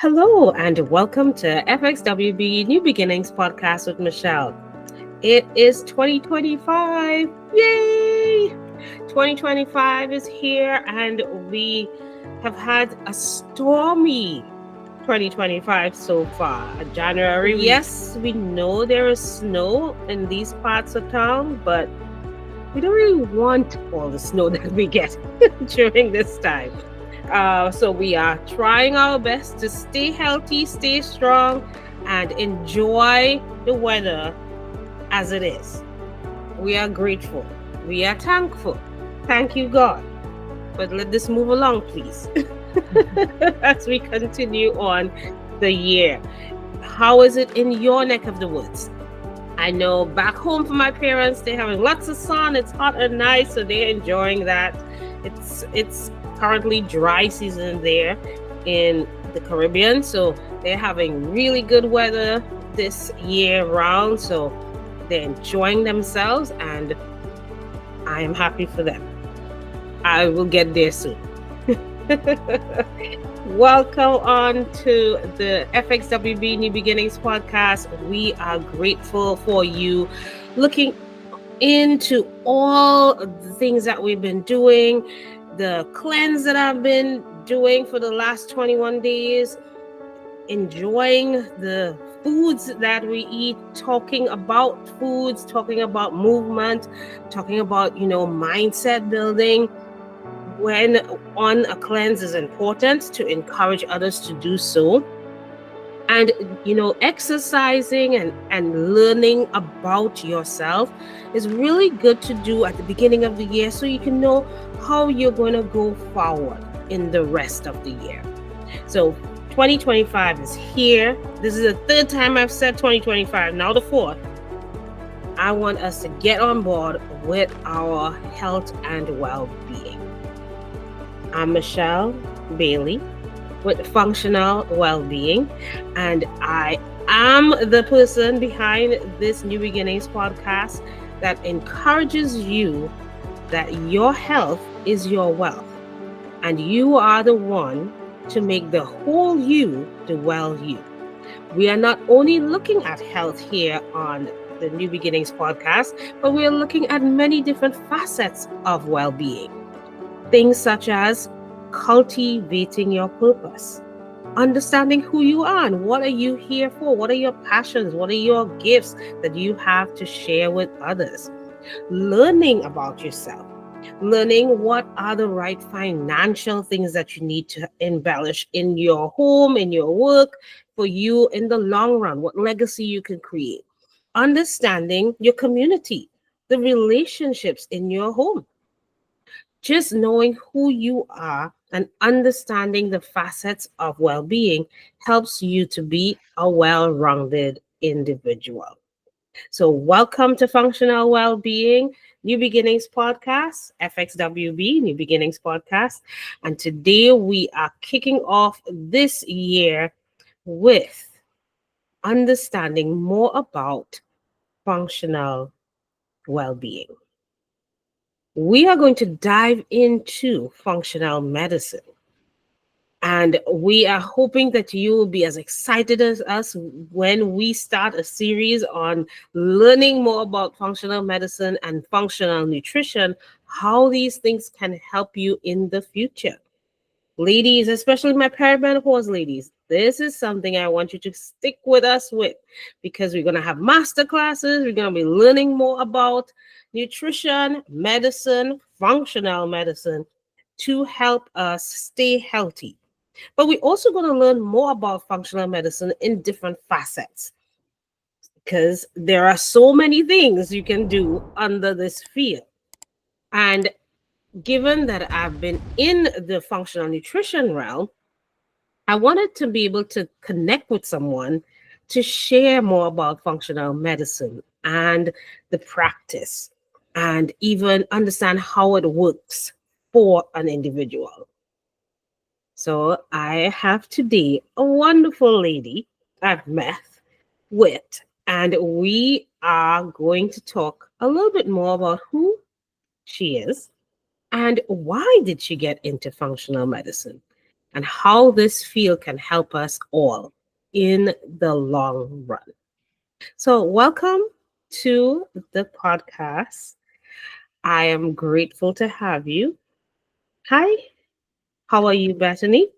Hello and welcome to FxWB New Beginnings Podcast with Michelle. It is 2025. Yay! 2025 is here and we have had a stormy 2025 so far. January, yes, we know there is snow in these parts of town, but we don't really want all the snow that we get during this time. So we are trying our best to stay healthy, stay strong, and enjoy the weather as it is. We are grateful. We are thankful. Thank you, God. But let this move along, please, as we continue on the year. How is it in your neck of the woods? I know back home for my parents, they're having lots of sun. It's hot and nice, so they're enjoying that. It's currently dry season there in the Caribbean, so they're having really good weather this year round, so they're enjoying themselves and I am happy for them. I will get there soon. Welcome on to the FxWB New Beginnings Podcast. We are grateful for you looking into all the things that we've been doing, the cleanse that I've been doing for the last 21 days, enjoying the foods that we eat, talking about foods, talking about movement, talking about, mindset building. When on a cleanse is important to encourage others to do so. And, exercising and learning about yourself is really good to do at the beginning of the year so you can know how you're going to go forward in the rest of the year. So 2025 is here. This is the third time I've said 2025, now the fourth. I want us to get on board with our health and well-being. I'm Michelle Bailey with Functional Wellbeing, and I am the person behind this New Beginnings podcast that encourages you that your health is your wealth, and you are the one to make the whole you the well you. We are not only looking at health here on the New Beginnings podcast, but we are looking at many different facets of well-being. Things such as cultivating your purpose, understanding who you are and what are you here for, what are your passions, what are your gifts that you have to share with others, learning about yourself, learning what are the right financial things that you need to embellish in your home, in your work, for you in the long run, what legacy you can create, understanding your community, the relationships in your home. Just knowing who you are and understanding the facets of well-being helps you to be a well-rounded individual. So welcome to Functional Wellbeing New Beginnings Podcast, FxWB New Beginnings Podcast. And today we are kicking off this year with understanding more about functional well-being. We are going to dive into functional medicine. And we are hoping that you will be as excited as us when we start a series on learning more about functional medicine and functional nutrition, how these things can help you in the future. Ladies, especially my perimenopause ladies, this is something I want you to stick with us with, because we're going to have master classes. We're going to be learning more about nutrition, medicine, functional medicine to help us stay healthy. But we're also going to learn more about functional medicine in different facets, because there are so many things you can do under this field. And given that I've been in the functional nutrition realm, I wanted to be able to connect with someone to share more about functional medicine and the practice, and even understand how it works for an individual. So I have today a wonderful lady I've met with, and we are going to talk a little bit more about who she is and why did she get into functional medicine. and how this field can help us all in the long run. So, welcome to the podcast. I am grateful to have you. Hi, how are you, Bethany?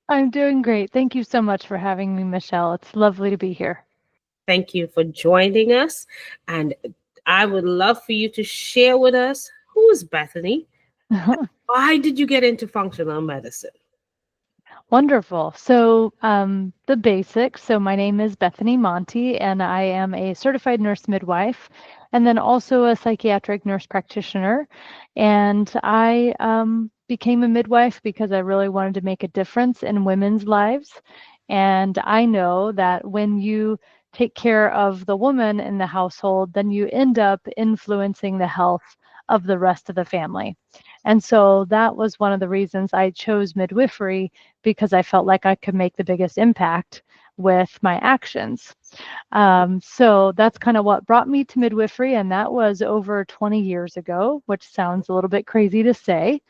I'm doing great. Thank you so much for having me, Michelle. It's lovely to be here. Thank you for joining us. And I would love for you to share with us who is Bethany? Why did you get into functional medicine? Wonderful. So, the basics. So, my name is Bethany Monte, and I am a certified nurse midwife, and then also a psychiatric nurse practitioner. And I became a midwife because I really wanted to make a difference in women's lives. And I know that when you take care of the woman in the household, then you end up influencing the health of the rest of the family. And so that was one of the reasons I chose midwifery because I felt like I could make the biggest impact with my actions. So that's kind of what brought me to midwifery, and that was over 20 years ago, which sounds a little bit crazy to say,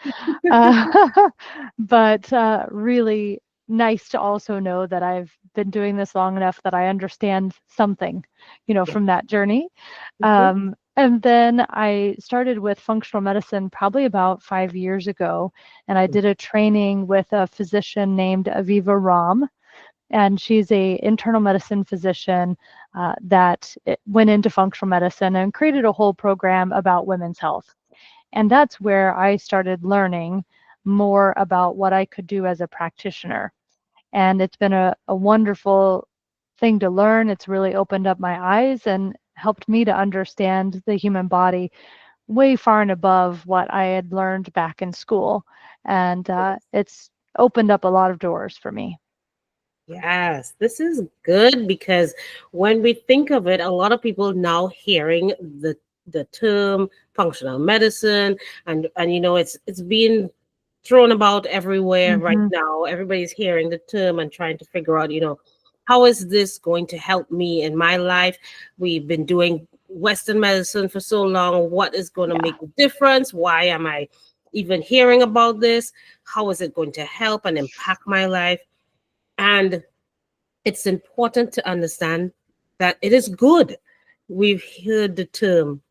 but really nice to also know that I've been doing this long enough that I understand something, Yeah. from that journey. Mhm. And then I started with functional medicine probably about 5 years ago, and I did a training with a physician named Aviva Ram, and she's a internal medicine physician that went into functional medicine and created a whole program about women's health. And that's where I started learning more about what I could do as a practitioner. And it's been a wonderful thing to learn. It's really opened up my eyes and helped me to understand the human body way far and above what I had learned back in school. And it's opened up a lot of doors for me. Yes, this is good because when we think of it, a lot of people now hearing the term functional medicine, and it's being thrown about everywhere right Hmm. now. Everybody's hearing the term and trying to figure out, how is this going to help me in my life? We've been doing Western medicine for so long. What is going to Yeah. make a difference? Why am I even hearing about this? How is it going to help and impact my life? And it's important to understand that it is good. We've heard the term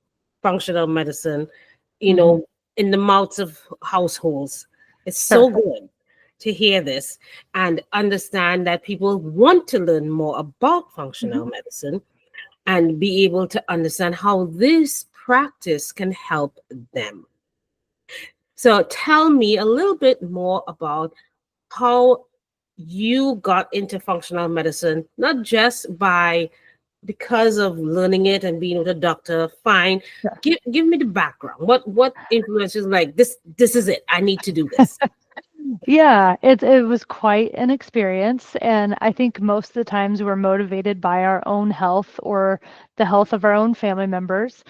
functional medicine, you Hmm. know, in the mouths of households. It's Sure. so good to hear this and understand that people want to learn more about Hmm. functional medicine and be able to understand how this practice can help them. So tell me a little bit more about how you got into functional medicine, not just by because of learning it and being with a doctor. Fine. Sure. Give me the background. What influences like this is it. I need to do this. Yeah, it was quite an experience, and I think most of the times we're motivated by our own health or the health of our own family members.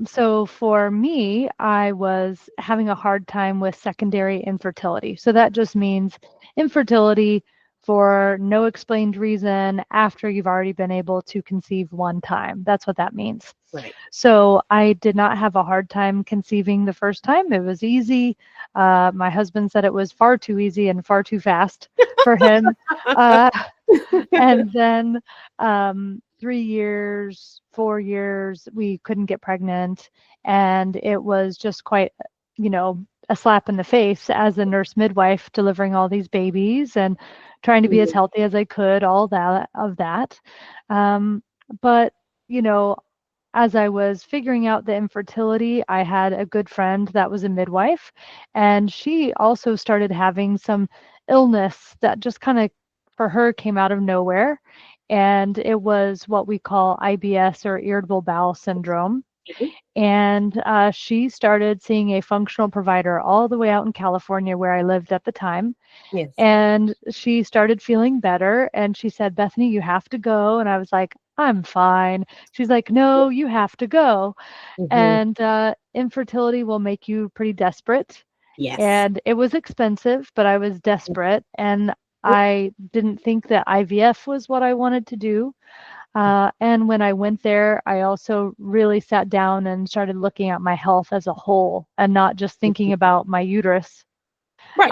So for me, I was having a hard time with secondary infertility. So that just means infertility for no explained reason after you've already been able to conceive one time. That's what that means. Right. So I did not have a hard time conceiving the first time. It was easy. My husband said it was far too easy and far too fast for him. Uh, and then 3 years, 4 years, we couldn't get pregnant. And it was just quite, a slap in the face as a nurse midwife delivering all these babies and trying to be as Mhm. healthy as I could, all that of that. But, you know, as I was figuring out the infertility, I had a good friend that was a midwife, and she also started having some illness that just kind of, for her, came out of nowhere. And it was what we call IBS or irritable bowel syndrome. And she started seeing a functional provider all the way out in California where I lived at the time. Yes. And she started feeling better. And she said, Bethany, you have to go. And I was like, I'm fine. She's like, no, you have to go. Hmm. And infertility will make you pretty desperate. Yes. And it was expensive, but I was desperate. And I didn't think that IVF was what I wanted to do. And when I went there, I also really sat down and started looking at my health as a whole and not just thinking about my uterus. Right.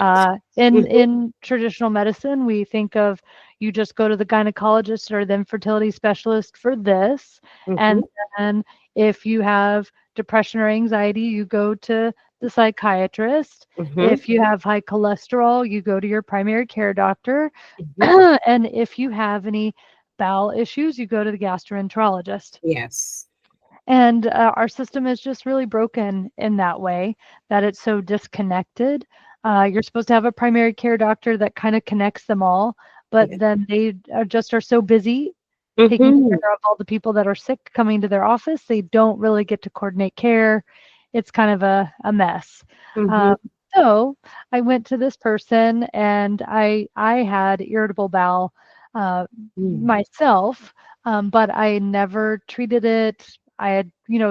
Mm-hmm. In traditional medicine, we think of you just go to the gynecologist or the infertility specialist for this, Mm-hmm. and then if you have depression or anxiety, you go to the psychiatrist. Mm-hmm. If you have high cholesterol, you go to your primary care doctor. Mm-hmm. And if you have any bowel issues, you go to the gastroenterologist. Yes. And our system is just really broken in that way that it's so disconnected. You're supposed to have a primary care doctor that kind of connects them all, but Yes. then they are so busy taking Mm-hmm. care of all the people that are sick coming to their office, they don't really get to coordinate care. It's kind of a mess. Mm-hmm. Um, so I went to this person and I had irritable bowel uh, Mm. myself, but I never treated it. I had,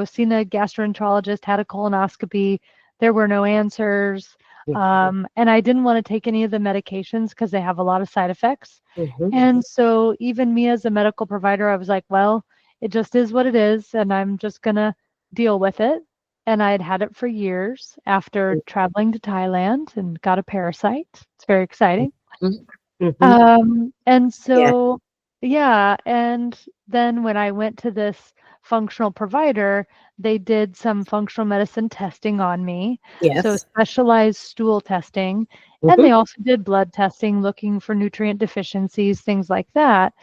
seen a gastroenterologist, had a colonoscopy. There were no answers. And I didn't want to take any of the medications because they have a lot of side effects. Mm-hmm. And so even me as a medical provider, I was like, well, it just is what it is, and I'm just gonna deal with it. And I had had it for years after traveling to Thailand and got a parasite. It's very exciting. Mm-hmm. Mm-hmm. And Yeah. so, yeah, and then when I went to this functional provider, they did some functional medicine testing on me, so Yes. specialized stool testing, and Mm-hmm. they also did blood testing looking for nutrient deficiencies, things like that.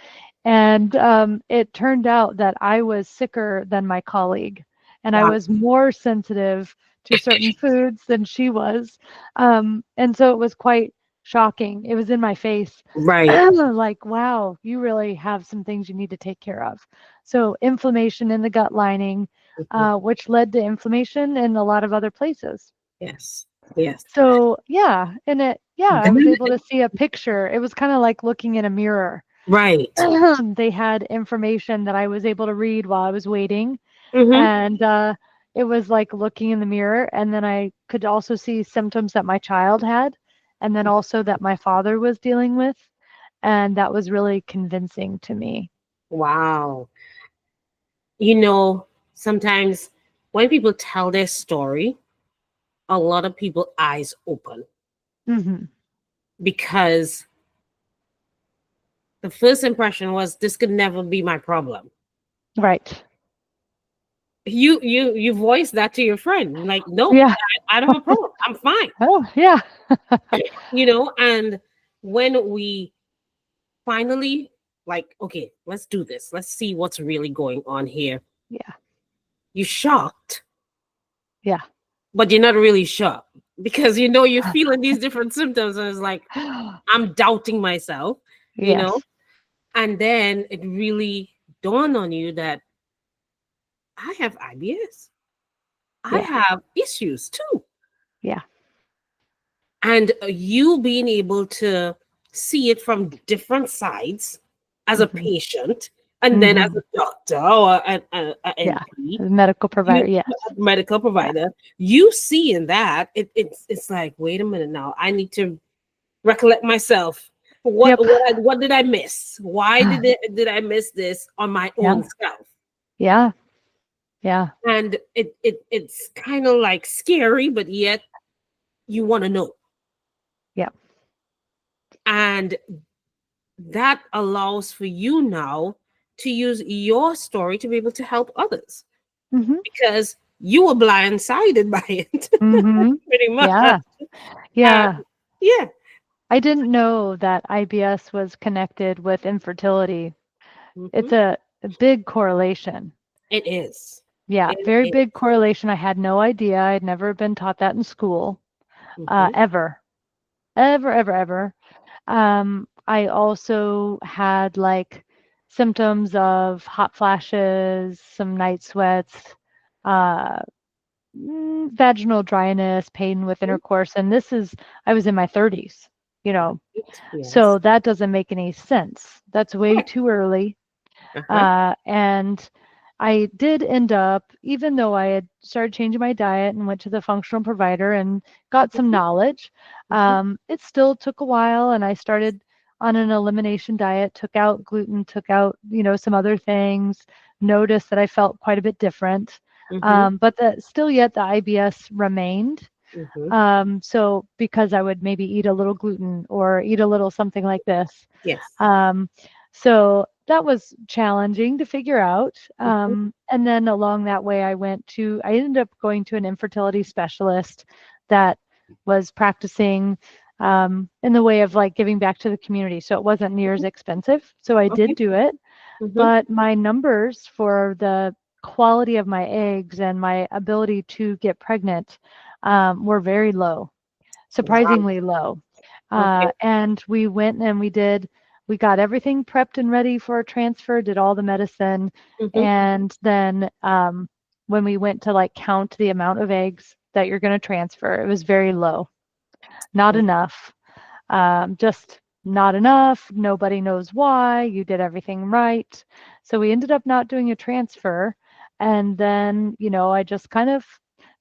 And it turned out that I was sicker than my colleague, and I Wow. was more sensitive to certain foods than she was. And so it was quite shocking. It was in my face. Right. Like, wow, you really have some things you need to take care of. So, inflammation in the gut lining, Mm-hmm. which led to inflammation in a lot of other places. Yes. Yes. So, yeah, I was Then, able to see a picture. It was kind of like looking in a mirror. right. They had information that I was able to read while I was waiting. Mm-hmm. And it was like looking in the mirror. And then I could also see symptoms that my child had, and then also that my father was dealing with. And that was really convincing to me. Wow. Sometimes when people tell their story, a lot of people eyes open Hmm. because the first impression was this could never be my problem. Right. You voiced that to your friend, like, no, Yeah. I don't have a problem. I'm fine. Oh, yeah. And when we finally, like, okay, let's do this. Let's see what's really going on here. Yeah. You're shocked, Yeah. but you're not really shocked because you're feeling these different symptoms, and it's like I'm doubting myself, you know, Yes. and then it really dawned on you that I have IBS. I Yeah. have issues too. Yeah. And you being able to see it from different sides as a Hmm. patient and then as Hmm. a doctor or an Yeah. NP, The medical you provider. Yes. medical Yeah. provider, you seeing that it's like, wait a minute now, I need to recollect myself. Yep. What did I miss? Why did I miss this on my Yeah. own self? Yeah. Yeah. And it's kind of like scary, but yet you want to know. Yeah. And that allows for you now to use your story to be able to help others Hmm. because you were blindsided by it Hmm. pretty much. Yeah. And Yeah. yeah. I didn't know that IBS was connected with infertility. Mhm. It's a big correlation. It is. Yeah, It very is. big correlation. I had no idea. I'd never been taught that in school, Mhm. ever, ever, ever, ever. I also had like symptoms of hot flashes, some night sweats, uh, vaginal dryness, pain with intercourse. And I was in my 30s, you know, Yes. so that doesn't make any sense. That's way Right. too early. Uh-huh. And I did end up, even though I had started changing my diet and went to the functional provider and got some knowledge, Mhm. it still took a while. And I started on an elimination diet, took out gluten, took out, some other things, noticed that I felt quite a bit different. Mhm. But still yet the IBS remained. Mm-hmm. So because I would maybe eat a little gluten or eat a little something like this. Yes. Um, so that was challenging to figure out. Mm-hmm. And then along that way, I ended up going to an infertility specialist that was practicing in the way of like giving back to the community. So it wasn't near as expensive. So I did Okay. do it, Mm-hmm. but my numbers for the quality of my eggs and my ability to get pregnant were very low, Wow. surprisingly low. Okay. And we went and we got everything prepped and ready for a transfer, did all the medicine. Mm-hmm. And then when we went to like count the amount of eggs that you're going to transfer, it was very low, not enough, just not enough. Nobody knows why. You did everything right. So we ended up not doing a transfer. And then, I just kind of,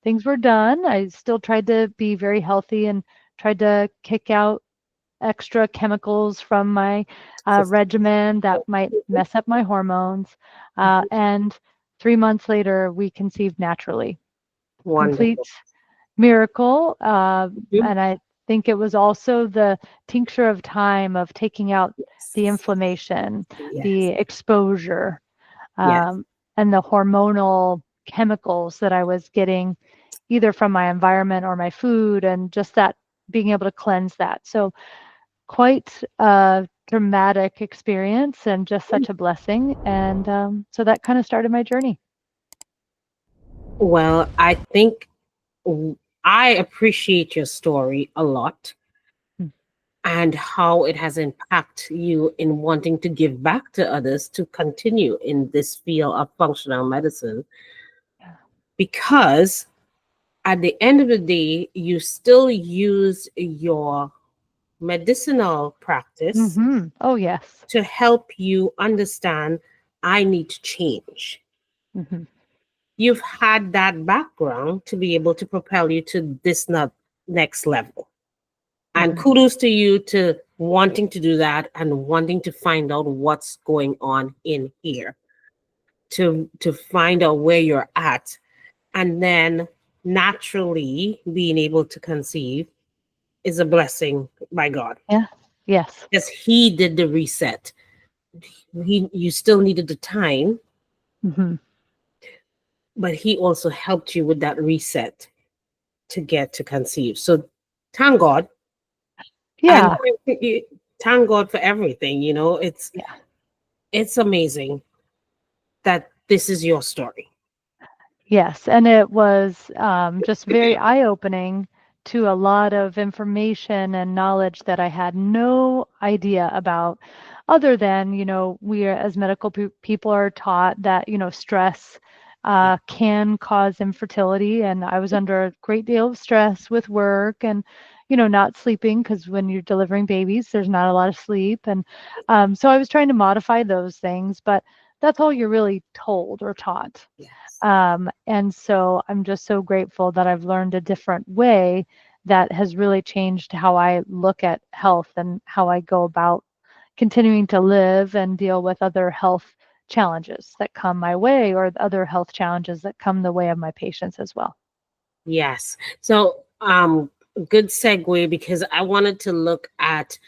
things were done. I still tried to be very healthy and tried to kick out extra chemicals from my System. regimen that might mess up my hormones. Mhm. And 3 months later, we conceived naturally. Complete Wonderful. miracle. Mhm. And I think it was also the tincture of time of taking out the Yes. inflammation, the Yes. exposure, Yes. um, and the hormonal chemicals that I was getting either from my environment or my food, and just that being able to cleanse that. So, quite a dramatic experience and just such a blessing. And so that kind of started my journey. Well, I think I appreciate your story a lot Mm. and how it has impacted you in wanting to give back to others to continue in this field of functional medicine. Because at the end of the day, you still use your medicinal practice Oh, yes. to help you understand I need to change. Hmm. You've had that background to be able to propel you to this next level. And Hmm. kudos to you to wanting to do that and wanting to find out what's going on in here, to find out where you're at, and then naturally being able to conceive is a blessing by God. Yeah. Yes. Because he did the reset. You still needed the time, Hmm. but he also helped you with that reset to get to conceive. So thank God. And Yeah. thank God for everything. Yeah. It's amazing that this is your story. Yes, and it was just very eye-opening to a lot of information and knowledge that I had no idea about, other than, we as medical people are taught that, stress Yeah. can cause infertility. And I was under a great deal of stress with work and, not sleeping, because when you're delivering babies, there's not a lot of sleep. And so I was trying to modify those things, but that's all you're really told or taught. Yes. And so I'm just so grateful that I've learned a different way that has really changed how I look at health and how I go about continuing to live and deal with other health challenges that come my way, or other health challenges that come the way of my patients as well. Yes. So, good segue because I wanted to look at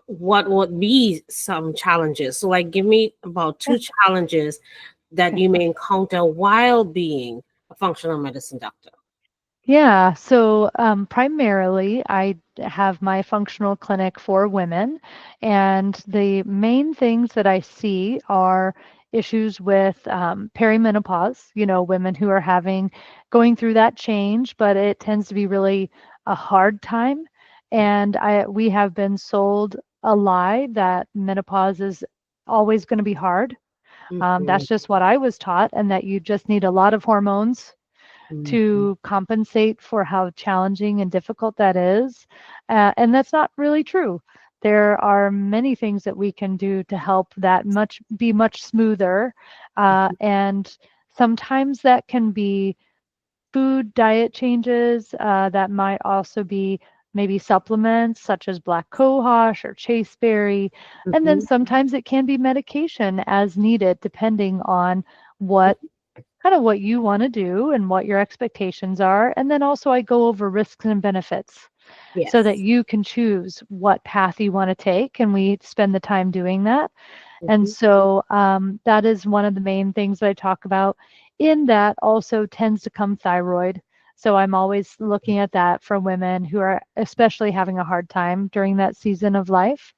what would be some challenges. So, like, give me about Yeah. two challenges that Okay. you may encounter while being a functional medicine doctor. Yeah, so primarily I have my functional clinic for women, and the main things that I see are issues with perimenopause, women who are going through that change, but it tends to be really a hard time. And we have been sold a lie that menopause is always going to be hard. Mhm, That's just what I was taught, and that you just need a lot of hormones mhm, to compensate for how challenging and difficult that is. And that's not really true. There are many things that we can do to help that be much smoother. And sometimes that can be food diet changes, that might also be maybe supplements such as black cohosh or chaseberry. And then mhm. sometimes it can be medication as needed, depending on what kind of what you want to do and what your expectations are. And then also I go over risks and benefits so that Yes. you can choose what path you want to take. And we spend the time doing that. And Mhm. so that is one of the main things that I talk about. In that also tends to come thyroid. So I'm always looking at that for women who are especially having a hard time during that season of life.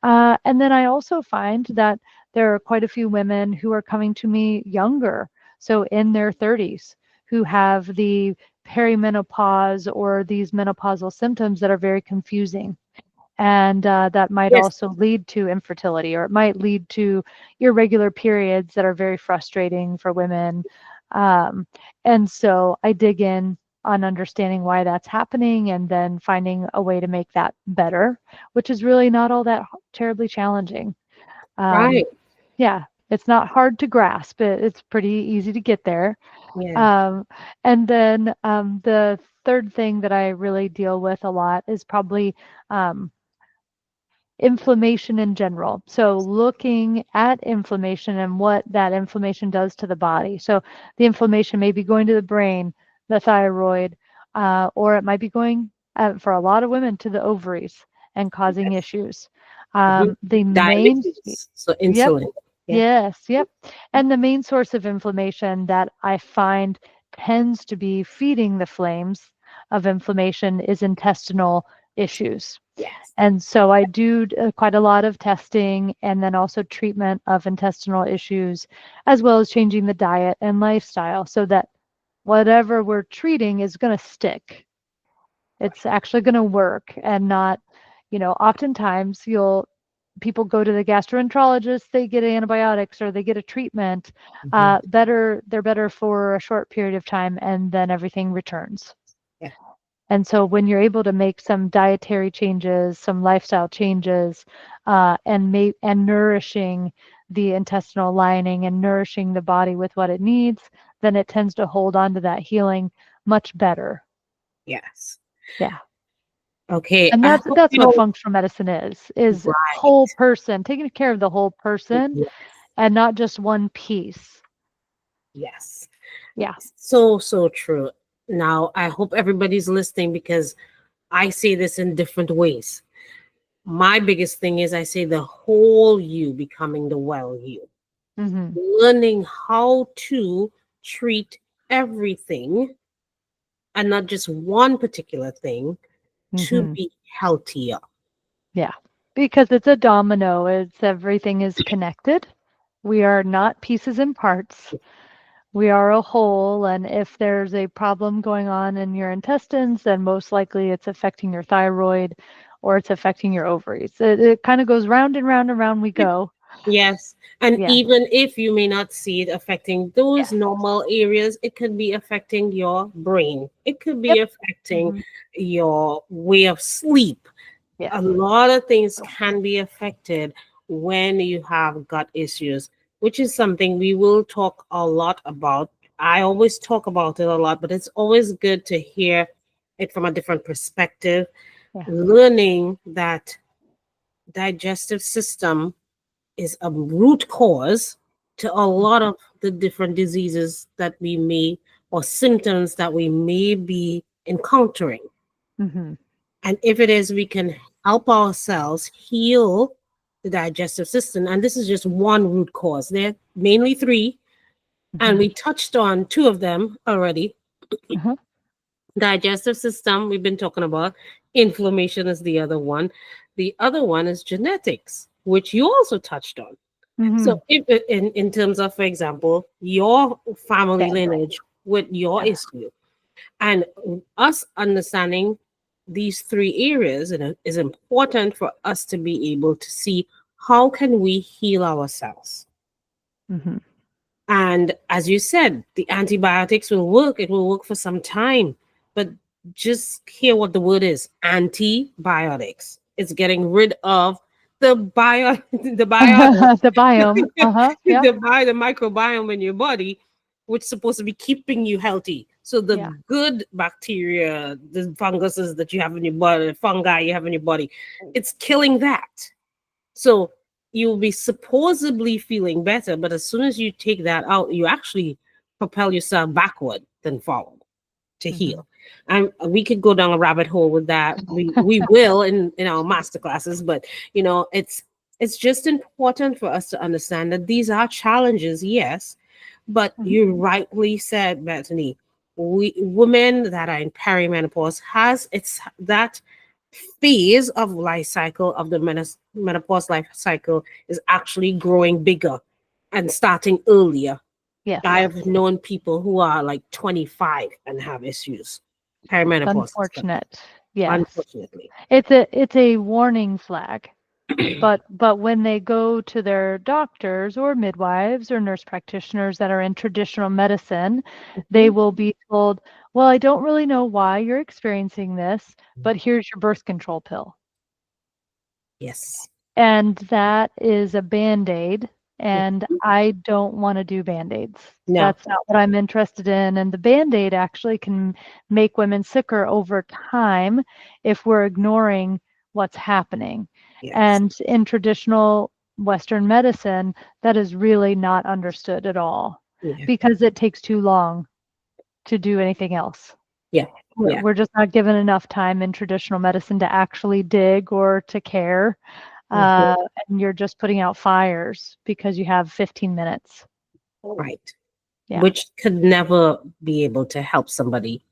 And then I also find that there are quite a few women who are coming to me younger, so in their 30s, who have the perimenopause or these menopausal symptoms that are very confusing. And that might Yes. also lead to infertility, or it might lead to irregular periods that are very frustrating for women. Um, and so I dig in on understanding why that's happening and then finding a way to make that better, which is really not all that terribly challenging. Um, Right. yeah, it's not hard to grasp. It's pretty easy to get there. Yeah. Um, and then the third thing that I really deal with a lot is probably um, inflammation in general. So looking at inflammation and what that inflammation does to the body. So the inflammation may be going to the brain, the thyroid, or it might be going for a lot of women to the ovaries and causing Yes. issues. Mhm. The main, Diabetes. So yep, insulin. Yeah. yes, yep. And the main source of inflammation that I find tends to be feeding the flames of inflammation is intestinal issues. Yes. And so I do quite a lot of testing and then also treatment of intestinal issues, as well as changing the diet and lifestyle so that whatever we're treating is going to stick. It's actually going to work and not, oftentimes people go to the gastroenterologist, they get antibiotics or they get a treatment. Mhm. They're better for a short period of time and then everything returns. Yeah. And so when you're able to make some dietary changes, some lifestyle changes, and nourishing the intestinal lining and nourishing the body with what it needs, then it tends to hold on to that healing much better. Yes. Yeah. Okay. And I that's hope that's you what know. functional medicine is whole Right. person, taking care of the whole person Yes. and not just one piece. Yes. Yeah. So, so true. Now, I hope everybody's listening because I say this in different ways. My biggest thing is I say the whole you becoming the well you, Mhm. learning how to treat everything and not just one particular thing to Mhm. be healthier. Yeah. Because it's a domino. It's everything is connected. We are not pieces and parts. We are a whole, and if there's a problem going on in your intestines, then most likely it's affecting your thyroid or it's affecting your ovaries. It kind of goes round and round and round we go. Yes. And Yeah. even if you may not see it affecting those Yes. normal areas, it could be affecting your brain. It could be Yep. affecting Hmm. your way of sleep. Yes. A lot of things can be affected when you have gut issues, which is something we will talk a lot about. I always talk about it a lot, but it's always good to hear it from a different perspective, Yeah. learning that digestive system is a root cause to a lot of the different diseases that we may or symptoms that we may be encountering. Hmm. And if it is, we can help ourselves heal the digestive system. And this is just one root cause. There are mainly three, and Hmm. we touched on two of them already. Uh-huh. Digestive system, we've been talking about. Inflammation is the other one. The other one is genetics, which you also touched on. Hmm. So, if in terms of, for example, your family Family. lineage with your Yeah. issue, and us understanding these three areas, and is important for us to be able to see how can we heal ourselves. Hmm. And as you said, the antibiotics will work. It will work for some time, but just hear what the word is: antibiotics. It's getting rid of the bio, the biota, The biome. Uh-huh. Yep. the microbiome in your body, which is supposed to be keeping you healthy. So the Yeah. good bacteria, the funguses that you have in your body, the fungi you have in your body, it's killing that. So you'll be supposedly feeling better, but as soon as you take that out, you actually propel yourself backward than forward to Hmm. heal. And we could go down a rabbit hole with that. We will in our master classes, but it's just important for us to understand that these are challenges, yes, but Hmm. you rightly said, Bethany, we women that are in perimenopause has it's that phase of life cycle of the menopause life cycle is actually growing bigger and starting earlier. Yes, I've known people who are like 25 and have issues, it's perimenopause and stuff. unfortunate. Yes, Unfortunately. it's a warning flag. But when they go to their doctors or midwives or nurse practitioners that are in traditional medicine, they Mhm. will be told, "Well, I don't really know why you're experiencing this, but here's your birth control pill." Yes. And that is a Band-Aid, and Mhm. I don't wanna do Band-Aids. No. That's not what I'm interested in, and the Band-Aid actually can make women sicker over time if we're ignoring what's happening. Yes. And in traditional Western medicine, that is really not understood at all Yeah. because it takes too long to do anything else. Yeah. We're Yeah. we're just not given enough time in traditional medicine to actually dig or to care, Mhm. uh, and you're just putting out fires because you have 15 minutes. Right. Yeah, Which could never be able to help somebody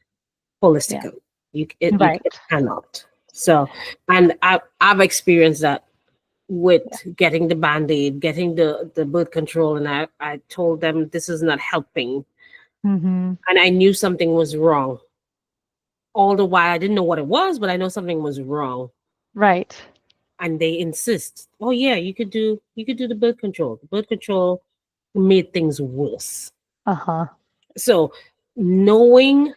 yeah, holistically. You right. it cannot. So, and I've experienced that with Yeah, getting the band-aid, getting the birth control, and I told them this is not helping, mhm, and I knew something was wrong. All the while, I didn't know what it was, but I know something was wrong. right. And they insist, oh yeah, you could do the birth control. The birth control made things worse. Uh-huh. So knowing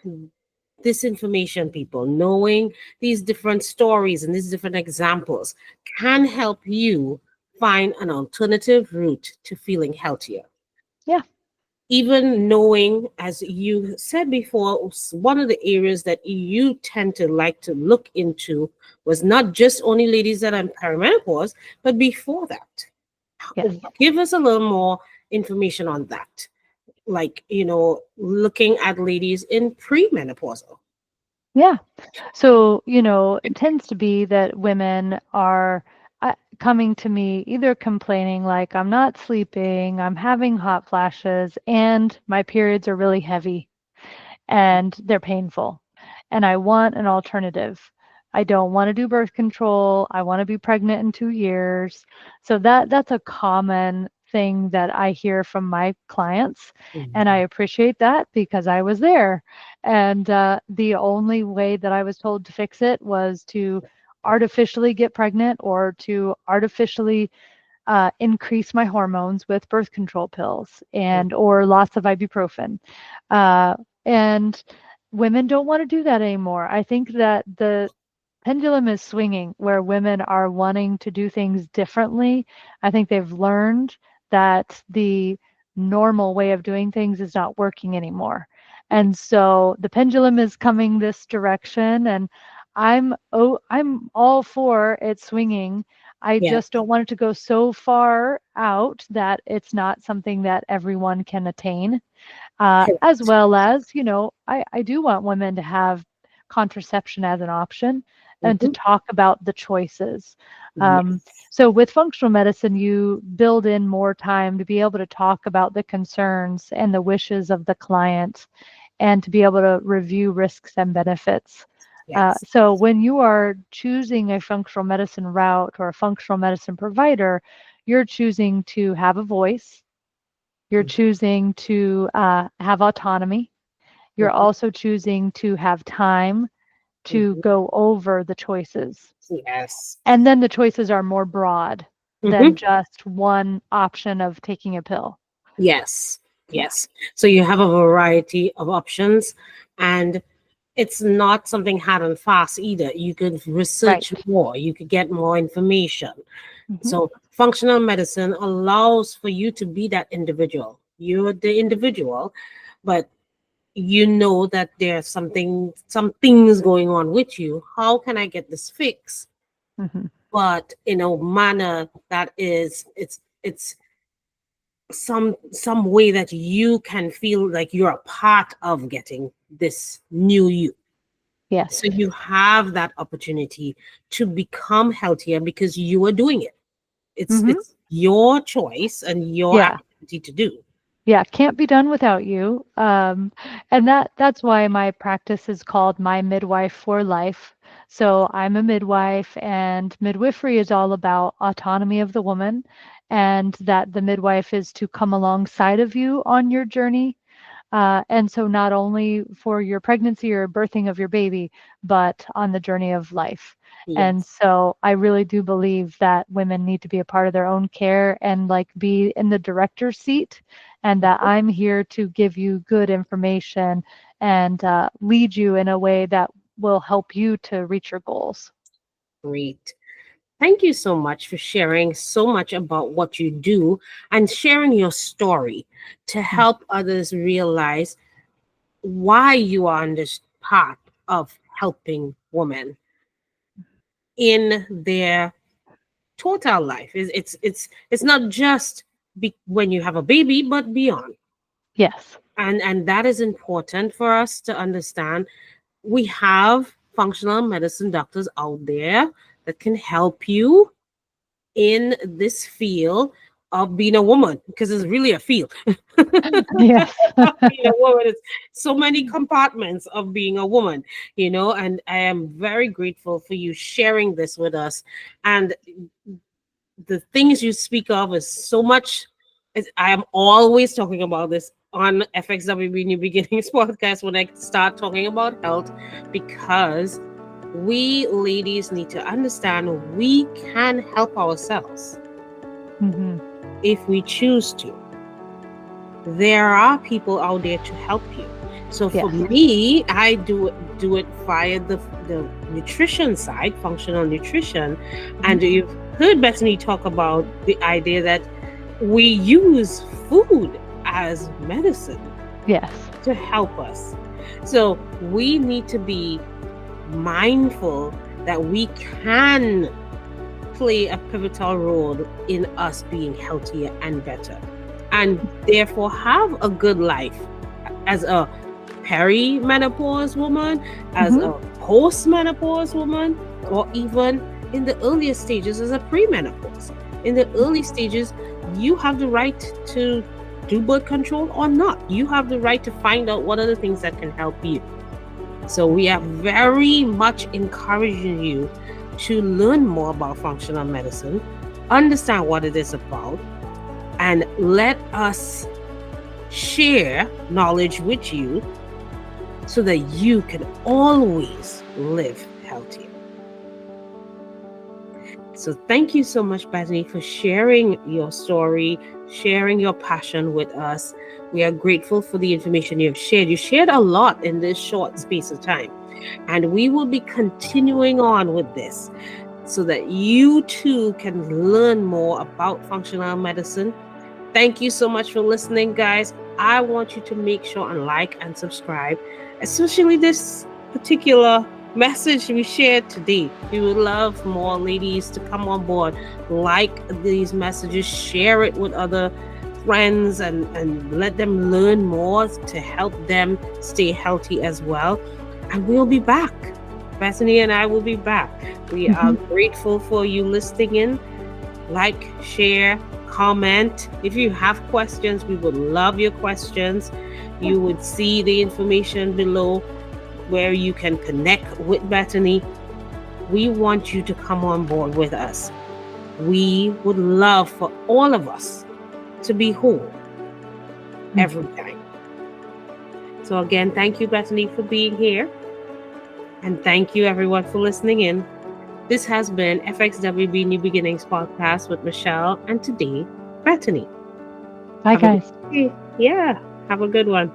this information, people, knowing these different stories and these different examples can help you find an alternative route to feeling healthier. Yeah, Even knowing, as you said before, one of the areas that you tend to like to look into was not just only ladies that are in perimenopause, but before that. yes. Give us a little more information on that. Like, looking at ladies in premenopausal. Yeah. So, it tends to be that women are coming to me either complaining like, "I'm not sleeping, I'm having hot flashes, and my periods are really heavy." And they're painful. And I want an alternative. I don't want to do birth control. I want to be pregnant in 2 years. So that's a common thing that I hear from my clients, and I Mhm. appreciate that because I was there. And the only way that I was told to fix it was to artificially get pregnant or to artificially increase my hormones with birth control pills and or lots of ibuprofen. Uh, and women don't want to do that anymore. I think that the pendulum is swinging where women are wanting to do things differently. I think they've learned that the normal way of doing things is not working anymore. And so the pendulum is coming this direction, and I'm all for it swinging. I Yes, just don't want it to go so far out that it's not something that everyone can attain. As correct. well as, I do want women to have contraception as an option and to Mhm. talk about the choices. Yes, So with functional medicine, you build in more time to be able to talk about the concerns and the wishes of the client and to be able to review risks and benefits. yes. So when you are choosing a functional medicine route or a functional medicine provider, you're choosing to have a voice. You're Mhm. choosing to have autonomy. You're Mhm. also choosing to have time to Mhm. go over the choices. Yes. And then the choices are more broad than Mhm. just one option of taking a pill. Yes. Yeah. Yes. So you have a variety of options, and it's not something hard and fast either. You could research Right. more, you could get more information. Hmm. So functional medicine allows for you to be that individual. You're the individual, but you know that there's some things going on with you. How can I get this fixed? Hmm. But in a manner that is it's some way that you can feel like you're a part of getting this new you. Yes. So you have that opportunity to become healthier because you are doing it. It's your choice and your Yeah. activity to do. Yeah, can't be done without you. And that's why my practice is called My Midwife for Life. So I'm a midwife, and midwifery is all about autonomy of the woman, and that the midwife is to come alongside of you on your journey. And so not only for your pregnancy or birthing of your baby, but on the journey of life. And Yes. so I really do believe that women need to be a part of their own care and like be in the director's seat, and that I'm here to give you good information and lead you in a way that will help you to reach your goals. Great. Thank you so much for sharing so much about what you do and sharing your story to Mm. help others realize why you are on this path of helping women in their total life. It's not just when you have a baby, but beyond. Yes. And that is important for us to understand. We have functional medicine doctors out there that can help you in this field of being a woman, because it's really a field. Yes. Being a woman, it's so many compartments of being a woman, and I am very grateful for you sharing this with us. And the things you speak of is so much. I am always talking about this on FxWB New Beginnings podcast when I start talking about health, because we ladies need to understand we can help ourselves Hmm. if we choose to. There are people out there to help you. So for Yes. me, I do it via the nutrition side, functional nutrition. And you've heard Bethany talk about the idea that we use food as medicine Yes. to help us. So we need to be mindful that we can play a pivotal role in us being healthier and better, and therefore have a good life as a perimenopause woman, as a post-menopause woman, or even in the earlier stages as a premenopause. In the early stages, you have the right to do birth control or not. You have the right to find out what are the things that can help you. So we are very much encouraging you to learn more about functional medicine, understand what it is about, and let us share knowledge with you so that you can always live healthier. So thank you so much, Bethany, for sharing your story, sharing your passion with us. We are grateful for the information you have shared. You shared a lot in this short space of time, and we will be continuing on with this so that you too can learn more about functional medicine. Thank you so much for listening, guys. I want you to make sure and like and subscribe, especially this particular message we shared today. We would love more ladies to come on board, like these messages, share it with other friends, and let them learn more to help them stay healthy as well. And we'll be back. Bethany and I will be back. We are grateful for you listening in. Like, share, comment. If you have questions, we would love your questions. You would see the information below where you can connect with Bethany. We want you to come on board with us. We would love for all of us to be whole every time. So again, thank you, Bethany, for being here. And thank you, everyone, for listening in. This has been FxWB New Beginnings Podcast with Michelle, and today, Bethany. Bye, guys. Yeah, have a good one.